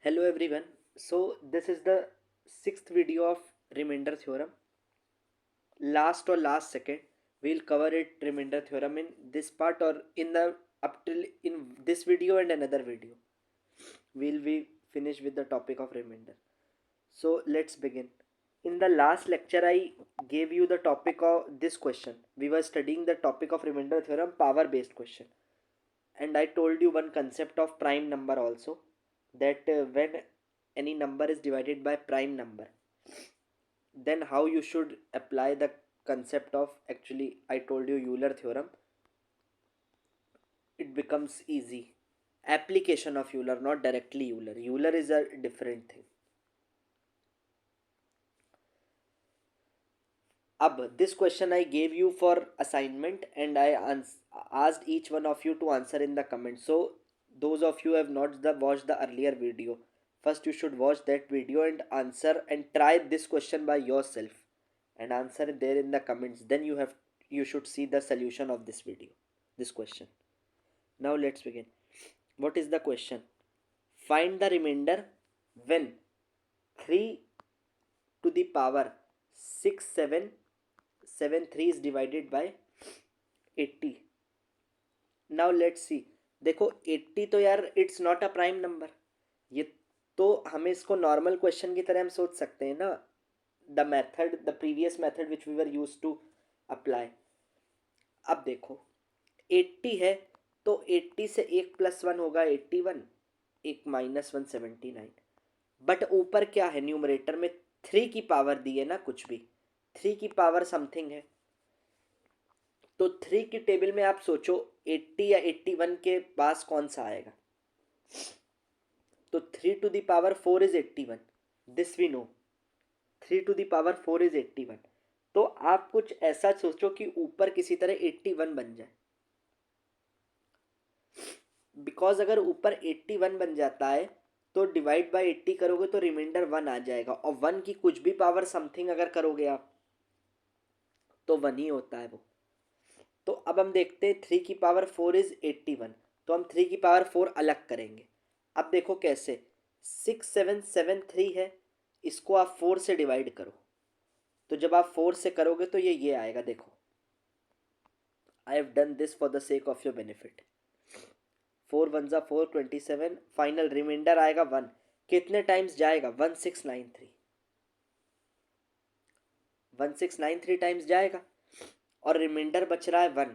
Hello everyone. So this is the sixth video of remainder theorem. Last second, we'll cover it remainder theorem in this part or in the up till in this video and another video. We'll be finished with the topic of remainder. So let's begin. In the last lecture, I gave you the topic of this question. We were studying the topic of remainder theorem, power based question, and I told you one concept of prime number also, that when any number is divided by prime number, then how you should apply the concept of, actually I told you, Euler theorem. It becomes easy. Application of Euler, not directly Euler. Euler is a different thing. Ab, this question I gave you for assignment, and I asked each one of you to answer in the comments. So those of you have not watched the earlier video, first you should watch that video and answer and try this question by yourself and answer it there in the comments. Then you should see the solution of this video, this question. Now let's begin. What is the question? Find the remainder when 3 to the power 6773 is divided by 80. Now let's सी. देखो 80 तो यार it's not a prime number. ये तो हमें इसको normal question की तरह हम सोच सकते हैं ना. The method, the previous method which we were use to apply. अब देखो 80 है तो 80 से एक प्लस वन होगा 81, एक माइनस वन 79. बट ऊपर क्या है, न्यूमरेटर में 3 की पावर दी है ना, कुछ भी 3 की पावर समथिंग है. तो 3 की टेबल में आप सोचो 80 या 81 के पास कौन सा आएगा. तो 3 to the power 4 is 81. This we know. 3 to the power 4 is 81. तो आप कुछ ऐसा सोचो कि ऊपर किसी तरह 81 बन जाए. बिकॉज अगर ऊपर 81 बन जाता है तो डिवाइड बाय 80 करोगे तो रिमाइंडर 1 आ जाएगा, और 1 की कुछ भी पावर समथिंग अगर करोगे आप तो 1 ही होता है वो. तो अब हम देखते हैं 3 की पावर 4 इज 81. तो हम 3 की पावर 4 अलग करेंगे. अब देखो कैसे. 6773 है, इसको आप 4 से डिवाइड करो. तो जब आप 4 से करोगे तो ये आएगा. देखो I have done this for the sake of your benefit. 4 one ज़ा 4, 27. फाइनल रिमाइंडर आएगा 1. कितने टाइम्स जाएगा? 1693. 1693 टाइम्स जाएगा और रिमाइंडर बच रहा है 1.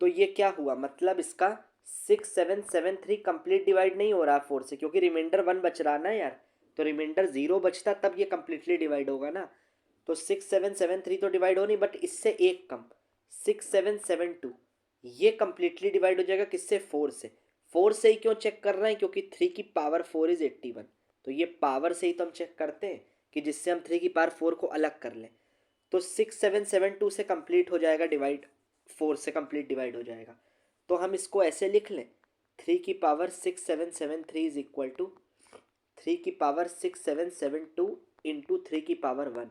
तो ये क्या हुआ, मतलब इसका 6773 कंप्लीट डिवाइड नहीं हो रहा 4 से, क्योंकि रिमाइंडर 1 बच रहा ना यार. तो रिमाइंडर 0 बचता तब ये कंप्लीटली डिवाइड होगा ना. तो 6773 तो डिवाइड हो नहीं, बट इससे एक कम 6772 ये कंप्लीटली डिवाइड हो जाएगा. किससे? 4 से. 4 से ही क्यों चेक कर रहे हैं? क्योंकि 3 की पावर 4 इज 81. तो ये पावर से ही तो हम चेक करते हैं कि जिससे हम 3 की पावर 4 को अलग कर लें. तो 6772 से कंप्लीट हो जाएगा डिवाइड, 4 से कंप्लीट डिवाइड हो जाएगा. तो हम इसको ऐसे लिख लें, 3 की पावर 6773 इज इक्वल टू 3 की पावर 6772 इंटू 3 की पावर 1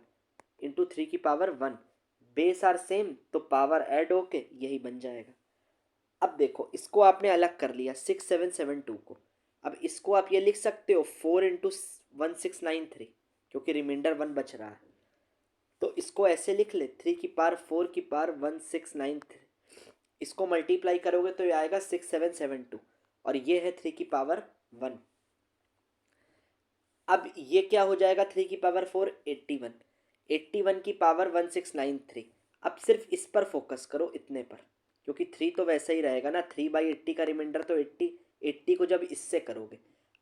इंटू 3 की पावर 1. बेस आर सेम तो पावर ऐड होके यही बन जाएगा. अब देखो इसको आपने अलग कर लिया 6772 को. अब इसको आप ये लिख सकते हो 4 इंटू 1693, क्योंकि रिमाइंडर 1 बच रहा है. तो इसको ऐसे लिख ले, 3 की पावर 4 की पावर 1693. इसको मल्टीप्लाई करोगे तो ये आएगा 6772, और ये है 3 की पावर 1. अब ये क्या हो जाएगा? 3 की पावर 4 81. 81 की पावर 1693. अब सिर्फ इस पर फोकस करो, इतने पर, क्योंकि 3 तो वैसा ही रहेगा ना. 3/80 का रिमाइंडर तो 80. 80 को जब इससे करोगे,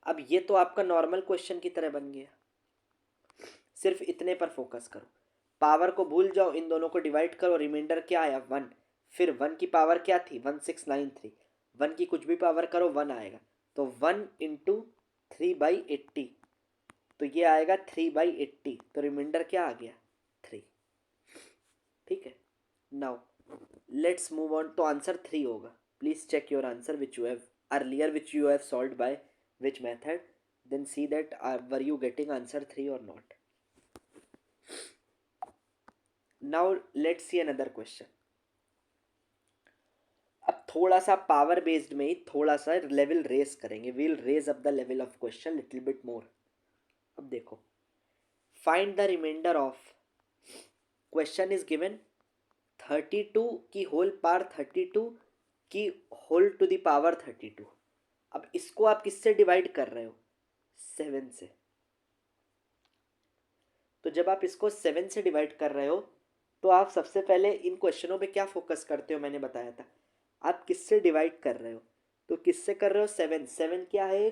अब ये तो आपका नॉर्मल क्वेश्चन की तरह बन गया. सिर्फ इतने पर फोकस करो. पावर को भूल जाओ, इन दोनों को डिवाइड करो. रिमाइंडर क्या आया? 1. फिर 1 की पावर क्या थी? 1693. 1 की कुछ भी पावर करो 1 आएगा. तो 1 इंटू 3/80. तो ये आएगा 3/80. तो रिमाइंडर क्या आ गया? 3. ठीक है. Now let's move on. तो आंसर 3 होगा. Please check your answer which you have earlier, which you have solve by which method. Then see that were you getting answer 3 और not. Now let's see another question. अब थोड़ा सा power based में ही थोड़ा सा level raise करेंगे, we'll raise up the level of question little bit more. अब देखो, find the remainder of, question is given 32 की होल पावर 32 की होल टू द पावर 32। अब इसको आप किससे डिवाइड कर रहे हो? 7 से। तो जब आप इसको 7 से डिवाइड कर रहे हो तो आप सबसे पहले इन क्वेश्चनों पे क्या फोकस करते हो, मैंने बताया था। आप किससे डिवाइड कर रहे हो? तो किससे कर रहे हो? 7। 7 क्या है?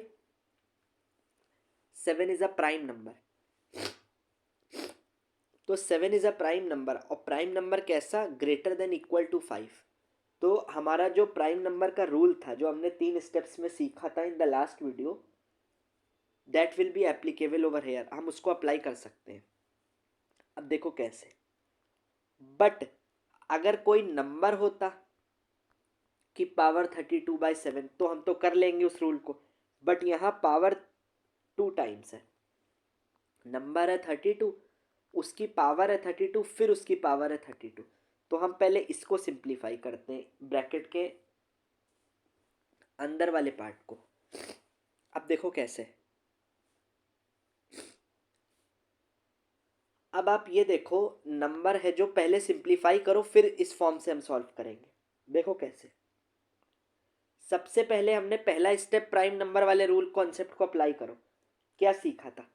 7 इज अ प्राइम नंबर। तो 7 इज अ प्राइम नंबर, और प्राइम नंबर कैसा? Greater than equal to 5। तो हमारा जो प्राइम नंबर का रूल था, जो हमने 3 स्टेप्स में सीखा था in the last video, that will be applicable over here. हम उसको अप्लाई कर सकते हैं। अब देखो कैसे। बट अगर कोई नंबर होता कि पावर 32/7 तो हम तो कर लेंगे उस रूल को। बट यहाँ पावर 2 टाइम्स है, नंबर है 32, उसकी पावर है 32, फिर उसकी पावर है 32। तो हम पहले इसको सिंप्लीफाई करते हैं, ब्रैकेट के अंदर वाले पार्ट को। अब देखो कैसे। अब आप ये देखो, नंबर है जो पहले सिंप्लीफाई करो, फिर इस फॉर्म से हम सॉल्व करेंगे। देखो कैसे। सबसे पहले हमने पहला स्टेप प्राइम नंबर वाले रूल कॉन्सेप्ट को अप्लाई करो। क्या सीखा था?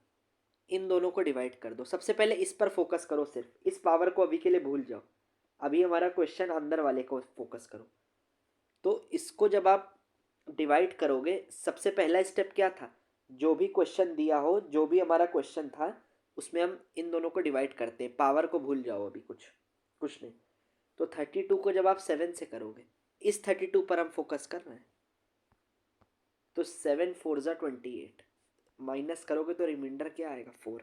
इन दोनों को डिवाइड कर दो। सबसे पहले इस पर फोकस करो, सिर्फ इस पावर को अभी के लिए भूल जाओ। अभी हमारा क्वेश्चन अंदर वाले को फोकस करो। तो इसको जब आप डिवाइड करोगे, सबसे पहला स्टेप क्या था? जो भी क्वेश्चन दिया हो, जो भी हमारा क्वेश्चन था, उसमें हम इन दोनों को डिवाइड करते हैं। पावर को भूल जाओ, अभी कुछ कुछ नहीं। तो 32 को जब आप 7 से करोगे, इस 32 पर हम फोकस कर रहे हैं। तो 7 4 ज़ा 28, माइनस करोगे तो रिमाइंडर क्या आएगा? 4।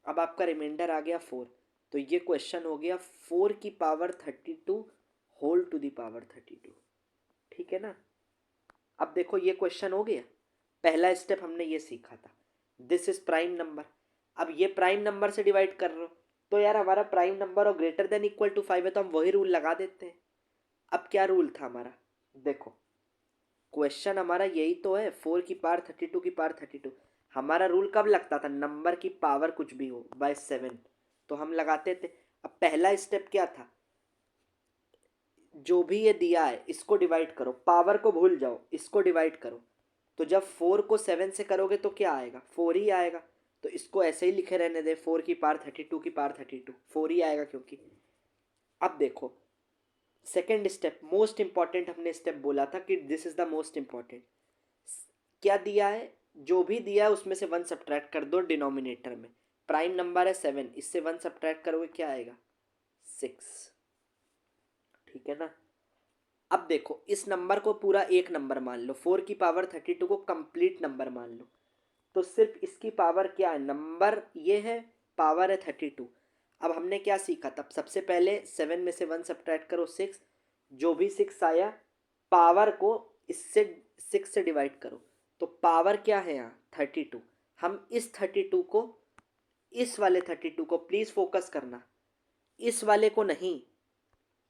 अब आपका रिमाइंडर आ गया 4। तो ये क्वेश्चन हो गया 4 की power 32 whole to the power 32। ठीक है ना? अब देखो ये क्वेश्चन हो गया। पहला स्टेप हमने ये सीखा था, दिस इज प्राइम नंबर। अब ये प्राइम नंबर से डिवाइड कर रहे हो, तो यार हमारा प्राइम नंबर और ग्रेटर देन इक्वल टू 5 है, तो हम वही रूल लगा देते हैं। अब क्या रूल था हमारा? देखो, क्वेश्चन हमारा यही तो है, 4 की पावर 32 की पावर 32। हमारा रूल कब लगता था? नंबर की पावर कुछ भी हो बाय 7, तो हम लगाते थे। अब पहला स्टेप क्या था? जो भी ये दिया है इसको डिवाइड करो, पावर को भूल जाओ, इसको डिवाइड करो। तो जब 4 को 7 से करोगे तो क्या आएगा? 4 ही आएगा। तो इसको ऐसे ही लिखे रहने दे, 4 की पावर 32 की पावर 32, 4 ही आएगा क्योंकि। अब देखो सेकेंड स्टेप, मोस्ट इंपॉर्टेंट हमने स्टेप बोला था कि this is the most important. क्या दिया है? जो भी दिया है उसमें से 1 सब्ट्रैक्ट कर दो डिनोमिनेटर में। प्राइम नंबर है 7, इससे 1 सब्ट्रैक्ट करोगे क्या आएगा? 6। ठीक है ना? अब देखो, इस नंबर को पूरा एक नंबर मान लो, 4 की पावर 32 को कंप्लीट नंबर मान लो। तो सिर्फ इसकी पावर क्या है? नंबर ये है, पावर है 32। अब हमने क्या सीखा था? सबसे पहले 7 में से 1 सब्ट्रैक्ट करो, 6। जो भी 6 आया, पावर को इससे 6 से डिवाइड करो। तो पावर क्या है यहाँ? 32। हम इस 32 को, इस वाले 32 को, प्लीज़ फोकस करना, इस वाले को नहीं,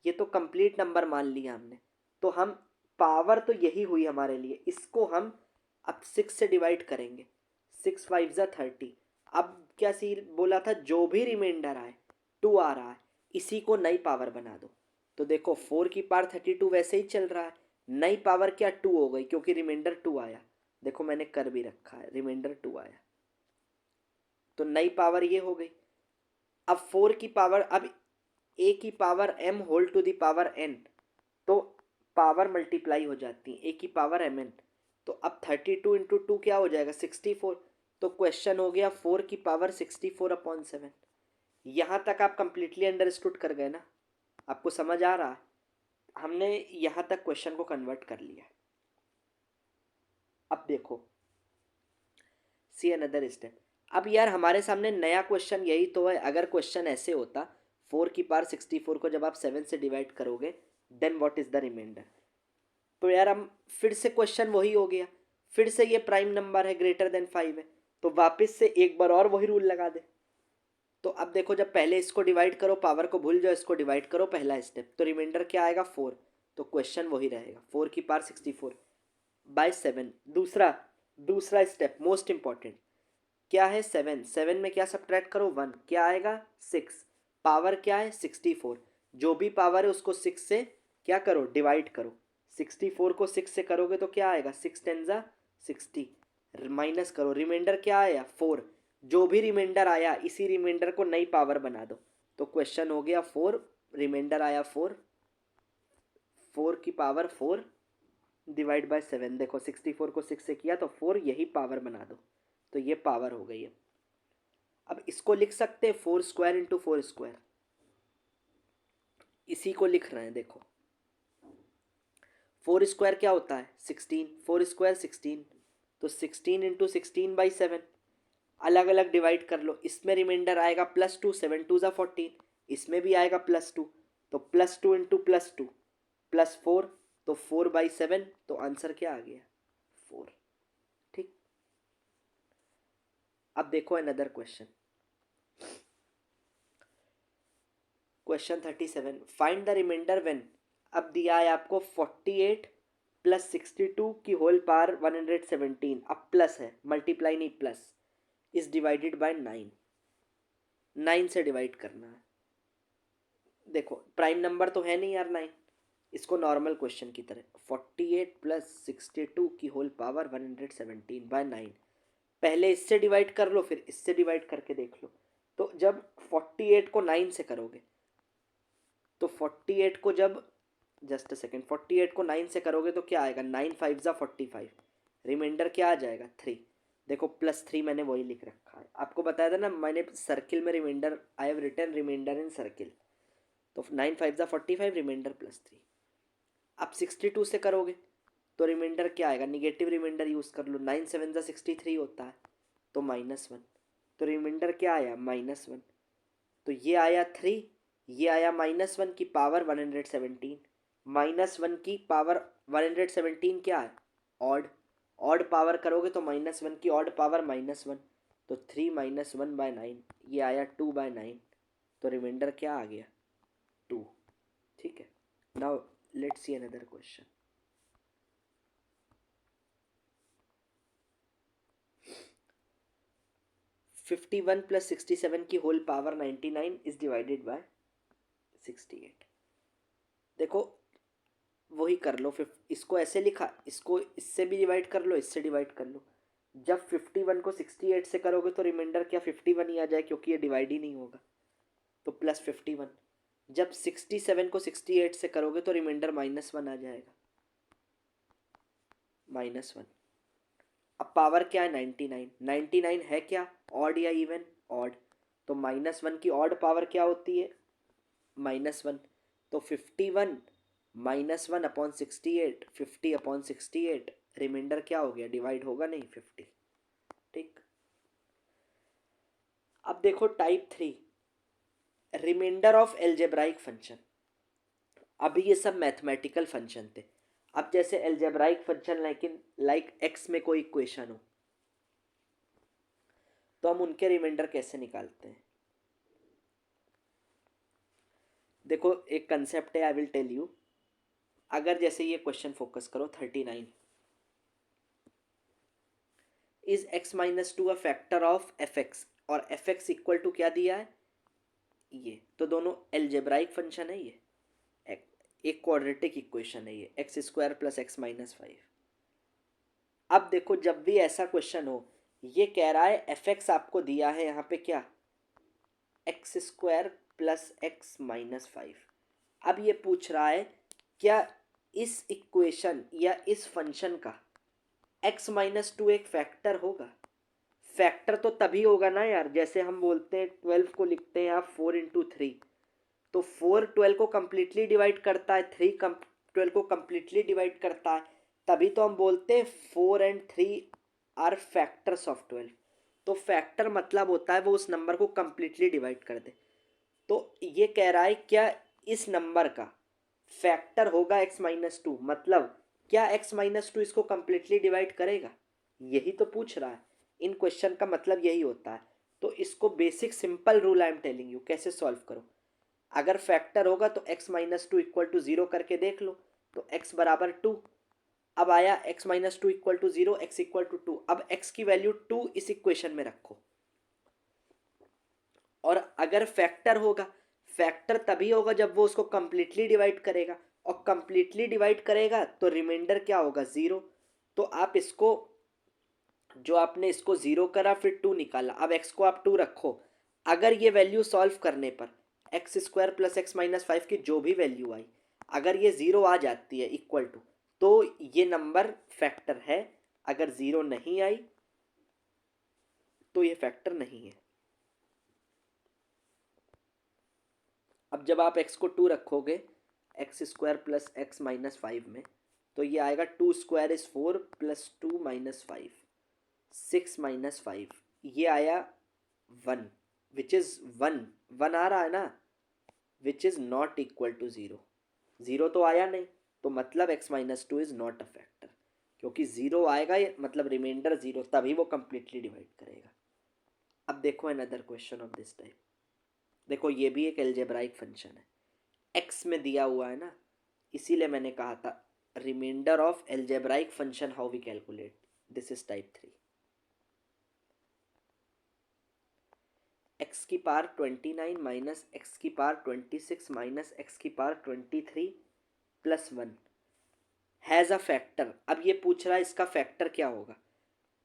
ये तो कंप्लीट नंबर मान लिया हमने। तो हम, पावर तो यही हुई हमारे लिए, इसको हम अब 6 से डिवाइड करेंगे। 6 5 ज़ा 30। अब क्या सी बोला था? जो भी रिमाइंडर आए, 2 आ रहा है, इसी को नई पावर बना दो। तो देखो 4 की पावर 32 वैसे ही चल रहा है, नई पावर क्या? 2 हो गई, क्योंकि रिमाइंडर 2 आया। देखो मैंने कर भी रखा है, रिमाइंडर 2 आया, तो नई पावर ये हो गई। अब 4 की पावर, अब ए की power m whole to the power n, तो पावर मल्टीप्लाई हो जाती है, ए की पावर एम एन। तो अब 32 इंटू 2 क्या हो जाएगा? 64। तो क्वेश्चन हो गया 4 की पावर 64/7। यहाँ तक आप कंप्लीटली अंडरस्टूड कर गए ना? आपको समझ आ रहा है? हमने यहाँ तक क्वेश्चन को कन्वर्ट कर लिया। अब देखो, सी अनदर स्टेप। अब यार हमारे सामने नया क्वेश्चन यही तो है। अगर क्वेश्चन ऐसे होता, 4 की पावर 64 को जब आप 7 से डिवाइड करोगे, then what is the remainder? तो यार हम फिर से क्वेश्चन वही हो गया, फिर से ये प्राइम नंबर है, ग्रेटर देन 5 है, तो वापस से एक बार और वही रूल लगा दे। तो अब देखो, जब पहले इसको डिवाइड करो, पावर को भूल जाओ, इसको डिवाइड करो, पहला स्टेप, तो रिमाइंडर क्या आएगा? 4। तो क्वेश्चन वही रहेगा 4^64/7। दूसरा स्टेप मोस्ट इंपॉर्टेंट क्या है, 7 में क्या सब्ट्रैक्ट करो 1, क्या आएगा 6, पावर क्या है 64, जो भी पावर है उसको 6 से क्या करो डिवाइड करो, 64 को 6 से करोगे तो क्या आएगा 6×10=60, माइनस करो रिमाइंडर क्या आया 4, जो भी रिमाइंडर आया इसी रिमाइंडर को नई पावर बना दो, तो क्वेश्चन हो गया 4, रिमाइंडर आया 4, 4^4 डिवाइड बाय 7, देखो 64 को 6 से किया तो 4 यही पावर बना दो, तो ये पावर हो गई है। अब इसको लिख सकते हैं 4^2 × 4², इसी को लिख रहे हैं। देखो 4² क्या होता है 16, 4² 16, तो 16×16/7 अलग अलग डिवाइड कर लो, इसमें रिमाइंडर आएगा +2, 7×2 = 14, इसमें भी आएगा +2, तो +2 × +2 +4, तो 4/7, तो आंसर क्या आ गया 4। ठीक, अब देखो another question, question 37, find the remainder when. अब दिया है आपको 48 + 62 की होल पावर 117, अब प्लस है मल्टीप्लाई नहीं प्लस, इज डिवाइडेड बाय 9, 9 से डिवाइड करना है। देखो प्राइम नंबर तो है नहीं यार 9, इसको नॉर्मल क्वेश्चन की तरह 48 + 62 की होल पावर 117/9, पहले इससे डिवाइड कर लो फिर इससे डिवाइड करके देख लो। तो जब 48 को 9 से करोगे तो 48 को जब जस्ट सेकेंड 48 को 9 से करोगे तो क्या आएगा 9×5 = 45, रिमाइंडर क्या आ जाएगा 3, देखो +3 मैंने वही लिख रखा है, आपको बताया था ना मैंने सर्किल में remainder, I have written remainder in circle, तो 9×5 = 45, रिमाइंडर +3। अब 62 से करोगे तो रिमाइंडर क्या आएगा, निगेटिव रिमाइंडर यूज़ कर लो, 9×7 = 63 होता है, तो -1, तो रिमाइंडर क्या आया -1, तो ये आया 3, ये आया -1 की पावर 117, -1 की पावर 117 क्या है ऑड पावर करोगे तो -1 की ऑड पावर -1, तो 3 - 1/9, ये आया 2/9, तो रिमाइंडर क्या आ गया 2। ठीक है, now let's see another question, (51 + 67 की whole power 99 is divided by 68। देखो वही कर लो, इसको ऐसे लिखा, इसको इससे भी डिवाइड कर लो, इससे डिवाइड कर लो। जब 51 को 68 से करोगे तो रिमाइंडर क्या 51 ही आ जाए, क्योंकि ये डिवाइड ही नहीं होगा, तो +51। जब 67 को 68 से करोगे तो रिमाइंडर -1 आ जाएगा, -1। अब पावर क्या है 99, 99 है क्या ऑड या इवन ऑड, तो -1 की ऑड पावर क्या होती है -1, तो 51 -1/68, 50/68, रिमाइंडर क्या हो गया डिवाइड होगा नहीं 50। ठीक, अब देखो type 3, remainder of algebraic function. अभी ये सब मैथमेटिकल फंक्शन थे, अब जैसे एल्जेब्राइक फंक्शन लेकिन लाइक एक्स में कोई इक्वेशन हो तो हम उनके रिमाइंडर कैसे निकालते हैं। देखो एक कंसेप्ट है, आई विल टेल यू। अगर जैसे ये क्वेश्चन फोकस करो 39, is x-2 a factor of fx, और fx इक्वल टू क्या दिया है ये, तो दोनों एल्जेब्राइक फंक्शन है, ये एक क्वाड्रेटिक इक्वेशन है ये x² + x-5। अब देखो जब भी ऐसा क्वेश्चन हो, ये कह रहा है fx आपको दिया है यहाँ पे क्या x² + x-5, अब ये पूछ रहा है क्या इस इक्वेशन या इस फंक्शन का x-2 एक फैक्टर होगा। फैक्टर तो तभी होगा ना यार, जैसे हम बोलते हैं 12 को लिखते हैं आप 4×3, तो 4 12 को कम्प्लीटली डिवाइड करता है, 3 12 को कम्प्लीटली डिवाइड करता है, तभी तो हम बोलते हैं 4 and 3 आर फैक्टर्स ऑफ 12। तो फैक्टर मतलब होता है वो उस नंबर को कम्प्लीटली डिवाइड कर दे। तो ये कह रहा है क्या इस नंबर का फैक्टर होगा x-2, मतलब क्या x-2 इसको कम्प्लीटली डिवाइड करेगा, यही तो पूछ रहा है। इन क्वेश्चन का मतलब यही होता है। तो इसको basic simple rule I am telling you कैसे सॉल्व करो। अगर फैक्टर होगा तो x-2 = 0 करके देख लो, तो x बराबर 2। अब आया x minus two equal to 0, x equal to 2। अब x की वैल्यू 2 इस इक्वेशन में रखो, और अगर फैक्टर होगा, फैक्टर तभी होगा जब वो उसको कंप्लीटली डिवाइड करेगा, और कंप्लीटली डिवाइड करेगा तो रिमाइंडर क्या होगा, 0। तो आप इसको, जो आपने इसको 0 करा फिर 2 निकाला, अब x को आप 2 रखो। अगर ये वैल्यू सॉल्व करने पर x square plus x minus 5 की जो भी वैल्यू आई, अगर ये 0 आ जाती है इक्वल टू, तो ये नंबर फैक्टर है। अगर 0 नहीं आई तो ये फैक्टर नहीं है। अब जब आप x को 2 रखोगे x square plus x minus 5 में, तो ये आएगा 2 square is 4 plus 2 minus 5, 6 minus 5, ये आया 1, विच इज़ 1 आ रहा है ना, which is not equal to 0। 0 तो आया नहीं, तो मतलब x minus 2 is not a factor, क्योंकि 0 आएगा ये मतलब रिमाइंडर 0, तभी वो कंप्लीटली डिवाइड करेगा। अब देखो another question of this type. देखो ये भी एक एल्जेब्राइक फंक्शन है, x में दिया हुआ है ना, इसीलिए मैंने कहा था remainder of algebraic function how we calculate, this is type 3। X की पावर 29 माइनस एक्स की पावर 26 माइनस एक्स की power 23 plus 1 has a factor. अब ये पूछ रहा है इसका फैक्टर क्या होगा,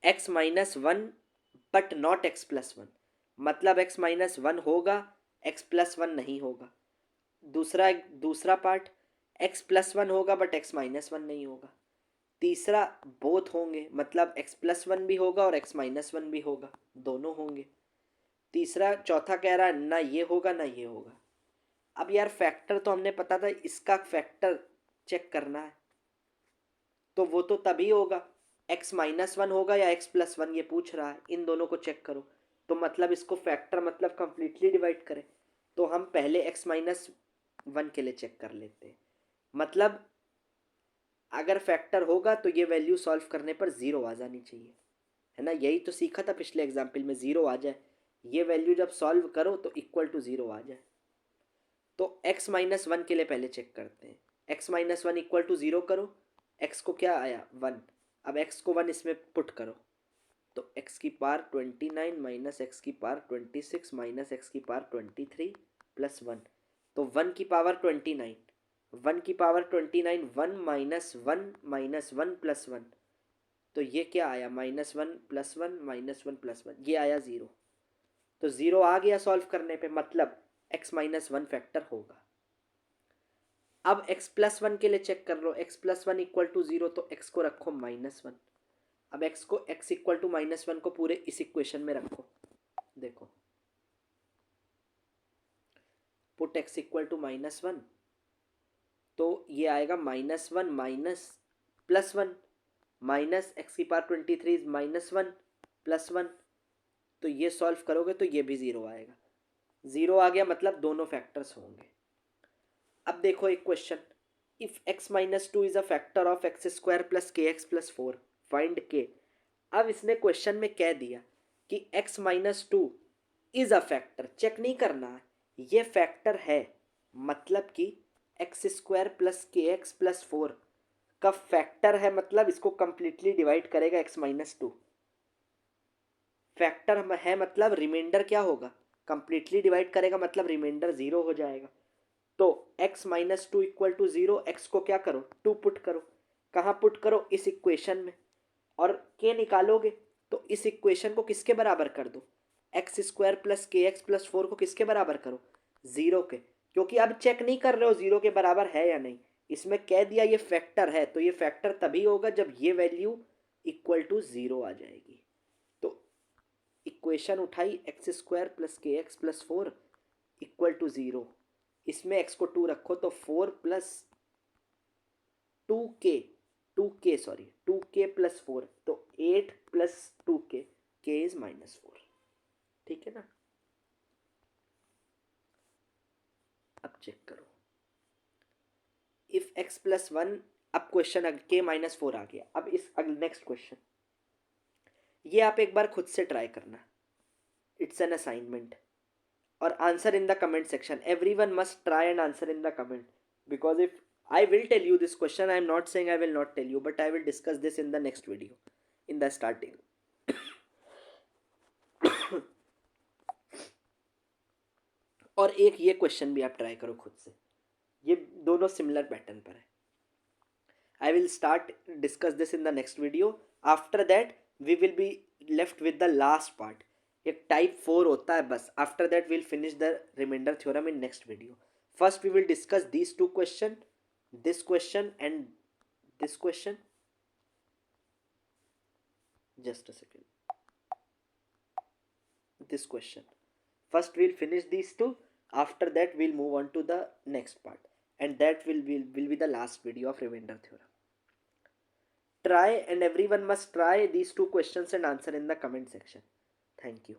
x minus 1 but not x plus 1, मतलब x माइनस 1 होगा, x प्लस 1 नहीं होगा। दूसरा दूसरा पार्ट, x प्लस 1 होगा बट x माइनस 1 नहीं होगा। तीसरा बोथ होंगे, मतलब x प्लस 1 भी होगा और x माइनस 1 भी होगा, दोनों होंगे। तीसरा चौथा कह रहा है ना ये होगा ना ये होगा। अब यार फैक्टर तो हमने पता था, इसका फैक्टर चेक करना है, तो वो तो तभी होगा x माइनस 1 होगा या x प्लस 1, ये पूछ रहा है, इन दोनों को चेक करो। तो मतलब इसको फैक्टर मतलब कंप्लीटली डिवाइड करें, तो हम पहले x माइनस 1 के लिए चेक कर लेते हैं। मतलब अगर फैक्टर होगा तो ये वैल्यू सॉल्व करने पर 0 आ जानी चाहिए, है ना, यही तो सीखा था पिछले एग्जाम्पल में, 0 आ जाए, ये वैल्यू जब सॉल्व करो तो इक्वल टू 0 आ जाए। तो x माइनस 1 के लिए पहले चेक करते हैं, x माइनस 1 इक्वल टू 0 करो, x को क्या आया 1, अब x को 1 इसमें पुट करो, तो x की पावर 29 माइनस एक्स की पावर 26 माइनस एक्स की पावर 23 प्लस 1, तो 1 की पावर 29, 1 की पावर 29, 1 माइनस वन प्लस 1, तो ये क्या आया -1 प्लस 1 -1 प्लस 1, ये आया 0। तो 0 आ गया सॉल्व करने पे, मतलब x माइनस 1 फैक्टर होगा। अब x प्लस 1 के लिए चेक कर लो, x प्लस 1 इक्वल टू 0, तो x को रखो -1। अब x इक्वल टू -1 को पूरे इस इक्वेशन में रखो, देखो पुट x इक्वल टू -1, तो ये आएगा -1 माइनस प्लस 1 माइनस एक्स की पावर 23 -1 प्लस 1, तो ये सॉल्व करोगे तो ये भी 0 आएगा। 0 आ गया मतलब दोनों फैक्टर्स होंगे। अब देखो एक question, if x minus 2 is a factor of x square plus k x plus 4 find k. अब इसने क्वेश्चन में कह दिया कि x minus 2 is a factor, check नहीं करना है, ये फैक्टर है, मतलब कि x square plus k x plus 4 का फैक्टर है, मतलब इसको कंप्लीटली डिवाइड करेगा x माइनस 2। फैक्टर है मतलब रिमाइंडर क्या होगा, कंप्लीटली डिवाइड करेगा मतलब रिमाइंडर 0 हो जाएगा। तो x minus 2 equal to 0, x को क्या करो 2 पुट करो, कहाँ पुट करो इस इक्वेशन में, और के निकालोगे तो इस इक्वेशन को किसके बराबर कर दो, x square plus k x plus 4 को किसके बराबर करो, 0 के, क्योंकि अब चेक नहीं कर रहे हो 0 के बराबर है या नहीं, इसमें कह दिया ये फैक्टर है, तो ये फैक्टर तभी होगा जब ये वैल्यू इक्वल टू 0 आ जाएगी। तो इक्वेशन उठाई x square plus k x plus 4 equal to 0, इसमें x को 2 रखो तो 4 plus 2k sorry 2k plus 4, तो 8 प्लस 2k, k इज -4, ठीक है ना। अब चेक करो, इफ x प्लस 1, अब क्वेश्चन k -4 आ गया। अब इस नेक्स्ट क्वेश्चन, ये आप एक बार खुद से ट्राई करना, इट्स एन असाइनमेंट, और answer in the comment section, everyone must try and answer in the comment, because if I will tell you this question. I am not saying I will not tell you, but I will discuss this in the next video, in the starting. और एक ये question भी आप try करो खुद से, ये दोनों सिमिलर पैटर्न पर है. I will start discuss this in the next video. After that we will be left with the last part. एक टाइप 4 होता है बस. After that we'll finish the remainder theorem in next video. First we will discuss these two question, this question and this question. Just a second. This question. First we'll finish these two. After that we'll move on to the next part, and that will be the last video of remainder theorem. Try, and everyone must try these two questions and answer in the comment section. Thank you.